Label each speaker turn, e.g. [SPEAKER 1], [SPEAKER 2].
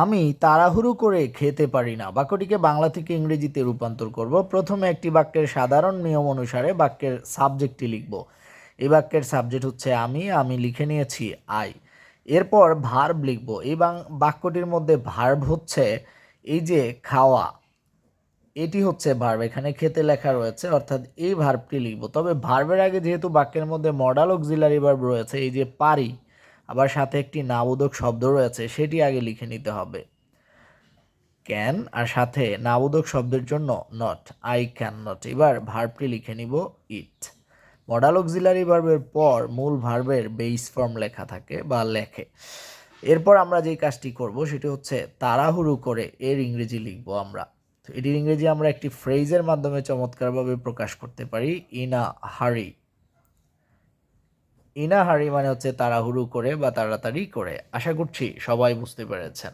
[SPEAKER 1] আমি তাড়াহুড়ো করে খেতে পারি না বাক্যটিকে বাংলা থেকে ইংরেজিতে রূপান্তর করব। প্রথমে একটি বাক্যের সাধারণ নিয়ম অনুসারে বাক্যের সাবজেক্টটি লিখব। এই বাক্যের সাবজেক্ট হচ্ছে আমি লিখে নিয়েছি আই। এরপর ভার্ব লিখব। এই বাক্যটির মধ্যে ভার্ব হচ্ছে এই যে খাওয়া, এটি হচ্ছে ভার্ব। এখানে খেতে লেখা রয়েছে, অর্থাৎ এই ভার্বটি লিখব। তবে ভার্বের আগে যেহেতু বাক্যের মধ্যে মডাল অক্সিলারি ভার্ব রয়েছে, এই যে পারি, আবার সাথে একটি নাবোধক শব্দ রয়েছে, সেটি আগে লিখে নিতে হবে, ক্যান, আর সাথে নাবোধক শব্দের জন্য নট, আই ক্যান নট। এবার ভার্বটি লিখে নিব ইট। মডাল অক্সিলারি ভার্বের পর মূল ভার্বের বেস ফর্ম লেখা থাকে বা লেখে। এরপর আমরা যেই কাজটি করব সেটি হচ্ছে তাড়াহুড়ো করে এর ইংরেজি লিখব আমরা। তো এটির ইংরেজি আমরা একটি ফ্রেজের মাধ্যমে চমৎকারভাবে প্রকাশ করতে পারি, ইন আ হারি। ইন আ হারি মানে হচ্ছে তাড়াহুড়ো করে বা তাড়াতাড়ি করে। আশা করছি সবাই বুঝতে পেরেছেন।